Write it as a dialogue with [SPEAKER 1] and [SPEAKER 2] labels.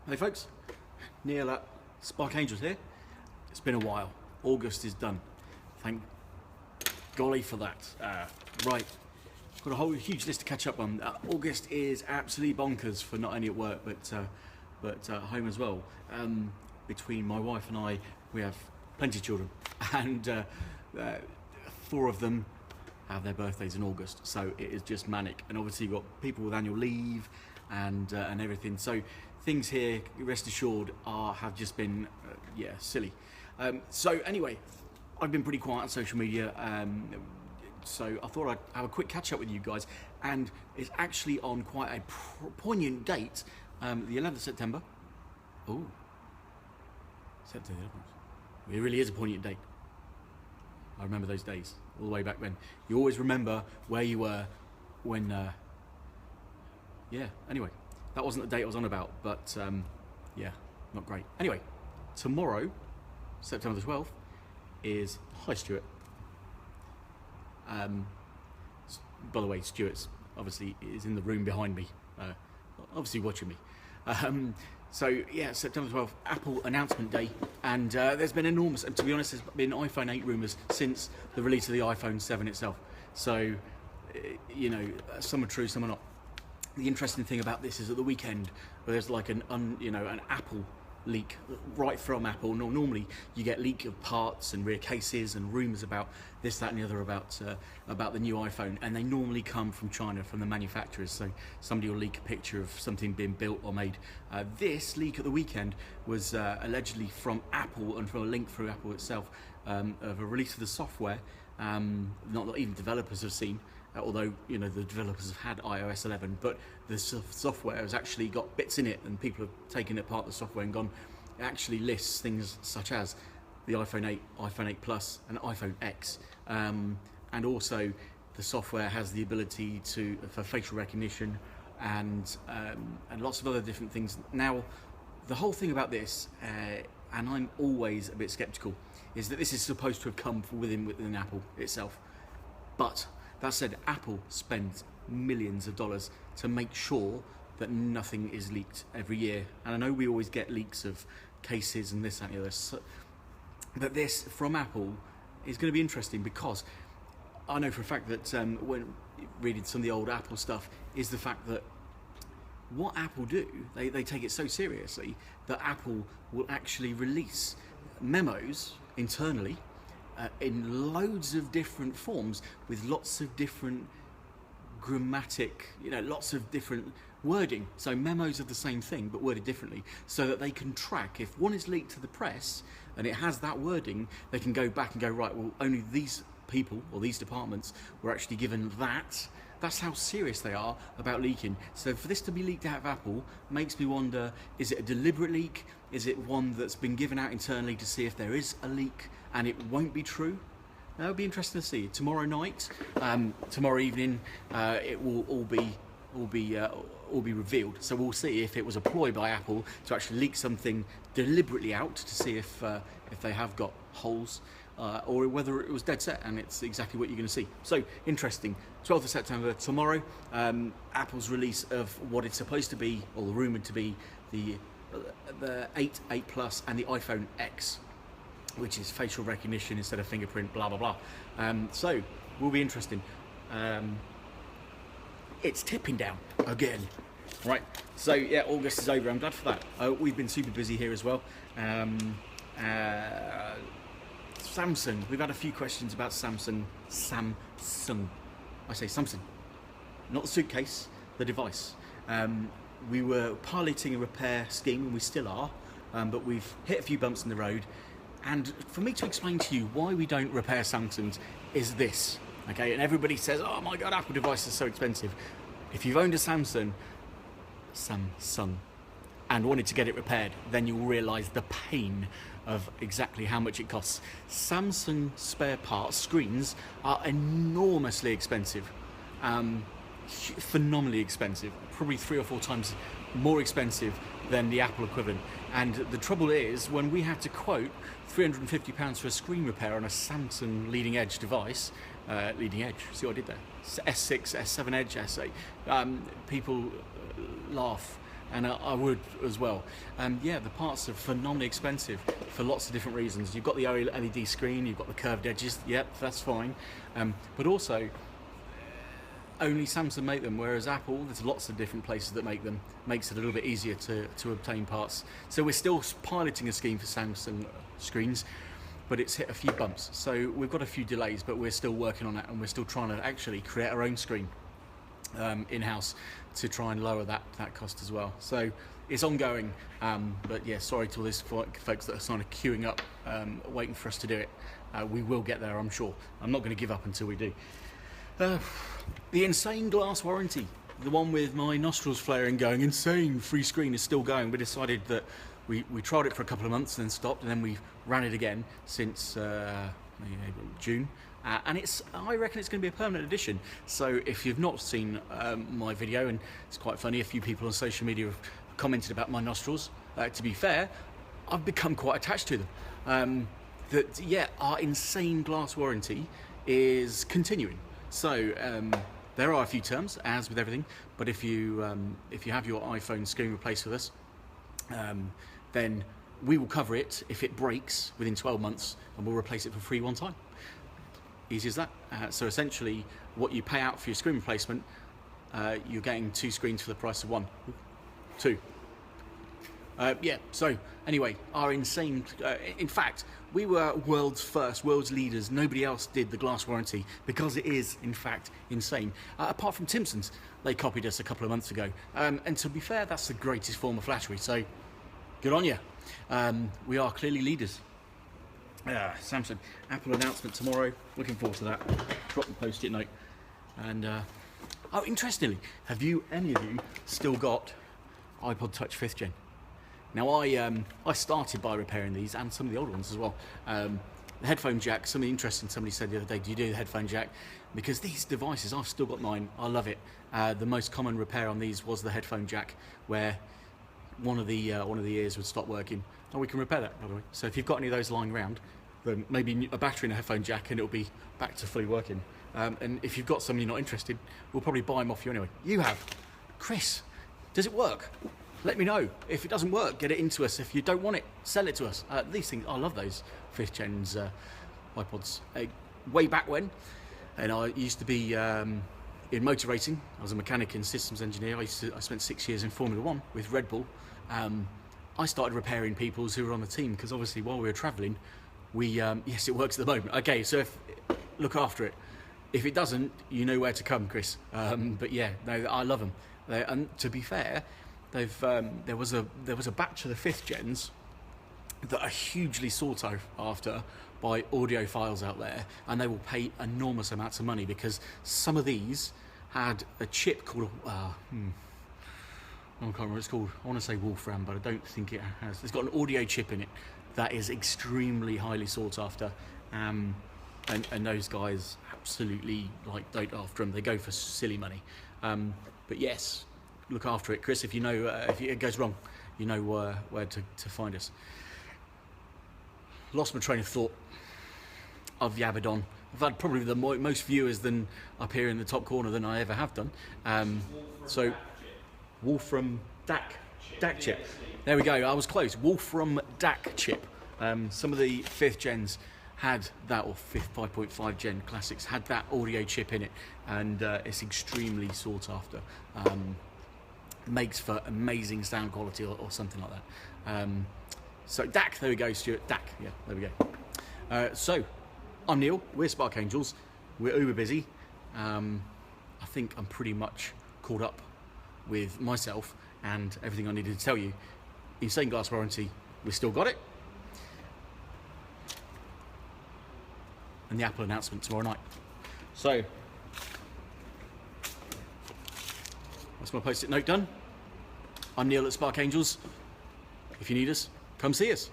[SPEAKER 1] Hey folks, Neil at Spark Angels here. It's been a while. August is done. Thank golly for that. Right, got a whole huge list to catch up on. August is absolutely bonkers for not only at work but home as well. Between my wife and I, we have plenty of children, and 4 of them have their birthdays in August, so it is just manic. And obviously you've got people with annual leave and everything. So things here, rest assured, have just been silly. So anyway, I've been pretty quiet on social media, so I thought I'd have a quick catch up with you guys, and it's actually on quite a poignant date, the 11th of September. Oh, September 11th. It really is a poignant date. I remember those days all the way back when. You always remember where you were when, anyway, that wasn't the date I was on about, but not great. Anyway, tomorrow, September the 12th, is, hi Stuart. By the way, Stuart's obviously is in the room behind me, obviously watching me. So yeah, September 12th, Apple announcement day, and there's been enormous, and to be honest, there's been iPhone 8 rumours since the release of the iPhone 7 itself. So, some are true, some are not. The interesting thing about this is at the weekend, where there's like an Apple leak right from Apple. Normally you get leak of parts and rear cases and rumours about this, that and the other about the new iPhone, and they normally come from China, from the manufacturers. So somebody will leak a picture of something being built or made. This leak at the weekend was allegedly from Apple, and from a link through Apple itself, of a release of the software, not that even developers have seen, although the developers have had iOS 11, but the software has actually got bits in it, and people have taken apart the software and gone, it actually lists things such as the iPhone 8, iPhone 8 Plus, and iPhone X, and also the software has the ability for facial recognition and lots of other different things. Now, the whole thing about this, and I'm always a bit skeptical, is that this is supposed to have come from within Apple itself, but that said, Apple spends millions of dollars to make sure that nothing is leaked every year. And I know we always get leaks of cases and this, that and the other. But this, from Apple, is going to be interesting, because I know for a fact that when reading some of the old Apple stuff, is the fact that what Apple do, they take it so seriously that Apple will actually release memos internally in loads of different forms, with lots of different lots of different wording. So memos of the same thing but worded differently, so that they can track if one is leaked to the press and it has that wording, they can go back and go, right, well, only these people or these departments were actually given that. That's how serious they are about leaking. So for this to be leaked out of Apple makes me wonder, is it a deliberate leak? Is it one that's been given out internally to see if there is a leak and it won't be true? That'll be interesting to see. Tomorrow night, tomorrow evening, it will all be revealed. So we'll see if it was a ploy by Apple to actually leak something deliberately out to see if they have got holes, or whether it was dead set and it's exactly what you're going to see. So interesting. 12th of September, tomorrow, Apple's release of what it's supposed to be, or rumoured to be, the 8 Plus and the iPhone X, which is facial recognition instead of fingerprint, blah blah blah. So will be interesting. It's tipping down again. Right, so yeah, August is over. I'm glad for that. We've been super busy here as well. Samsung, we've had a few questions about Samsung. I say Samsung, not the suitcase, the device. We were piloting a repair scheme, and we still are, but we've hit a few bumps in the road. And for me to explain to you why we don't repair Samsungs is this, okay? And everybody says, oh my God, Apple devices are so expensive. If you've owned a Samsung, and wanted to get it repaired, then you'll realise the pain of exactly how much it costs. Samsung spare parts, screens, are enormously expensive, phenomenally expensive, probably 3 or 4 times more expensive than the Apple equivalent. And the trouble is, when we had to quote £350 for a screen repair on a Samsung leading edge device, leading edge, see what I did there? S6, S7 Edge, S8, people laugh and I would as well. Yeah, the parts are phenomenally expensive for lots of different reasons. You've got the LED screen, you've got the curved edges, yep, that's fine. But also, only Samsung make them, whereas Apple, there's lots of different places that make them, makes it a little bit easier to obtain parts. So we're still piloting a scheme for Samsung screens, but it's hit a few bumps. So we've got a few delays, but we're still working on that, and we're still trying to actually create our own screen in-house to try and lower that cost as well. So it's ongoing, but yeah, sorry to all these folks that are kind of queuing up, waiting for us to do it. We will get there, I'm sure. I'm not going to give up until we do. The insane glass warranty, the one with my nostrils flaring going insane, free screen, is still going. We decided that we tried it for a couple of months, then stopped, and then we ran it again since June. And I reckon it's going to be a permanent addition. So if you've not seen my video, and it's quite funny, a few people on social media have commented about my nostrils. To be fair, I've become quite attached to them. Our insane glass warranty is continuing. So there are a few terms, as with everything, but if you have your iPhone screen replaced with us, then we will cover it if it breaks within 12 months, and we'll replace it for free one time. Easy as that. So essentially, what you pay out for your screen replacement, you're getting 2 screens for the price of 1. 2. So anyway, our insane, in fact, we were world's first, world's leaders. Nobody else did the glass warranty because it is, in fact, insane. Apart from Timpson's, they copied us a couple of months ago. And to be fair, that's the greatest form of flattery. So good on you. We are clearly leaders. Samsung, Apple announcement tomorrow. Looking forward to that. Drop the post-it note. And, interestingly, have any of you still got iPod Touch 5th Gen? Now, I started by repairing these and some of the old ones as well. The headphone jack, somebody interesting, somebody said the other day, do you do the headphone jack? Because these devices, I've still got mine, I love it. The most common repair on these was the headphone jack, where one of the ears would stop working. And we can repair that, by the way. So if you've got any of those lying around, then maybe a battery and a headphone jack and it'll be back to fully working. And if you've got some you're not interested, we'll probably buy them off you anyway. You have. Chris, does it work? Let me know. If it doesn't work, get it into us. If you don't want it, sell it to us. These things, I love those 5th Gen's iPods. Way back when, and I used to be in motor racing. I was a mechanic and systems engineer. I spent 6 years in Formula 1 with Red Bull. I started repairing people's who were on the team because obviously while we were travelling, yes, it works at the moment. Okay, so look after it. If it doesn't, you know where to come, Chris. But yeah, no, I love them. And to be fair, there was a batch of the 5th Gens that are hugely sought after by audiophiles out there, and they will pay enormous amounts of money because some of these had a chip called I can't remember what it's called. I want to say Wolfram, but I don't think it has. It's got an audio chip in it that is extremely highly sought after, and those guys absolutely don't after them. They go for silly money. But yes, look after it, Chris. If you know if it goes wrong, you know where to find us. Lost my train of thought of the Abaddon. I've had probably the most viewers than up here in the top corner than I ever have done. So Wolfram DAC chip. There we go. I was close. Wolfram DAC chip. Some of the 5th Gens had that, or 5.5 Gen classics had that audio chip in it, and it's extremely sought after. Makes for amazing sound quality or something like that. So DAC, there we go, Stuart. DAC, yeah, there we go. So I'm Neil. We're Spark Angels. We're uber busy. I think I'm pretty much caught up with myself and everything I needed to tell you. Insane glass warranty, we still got it. And the Apple announcement tomorrow night. So that's my post-it note done. I'm Neil at Spark Angels. If you need us, come see us.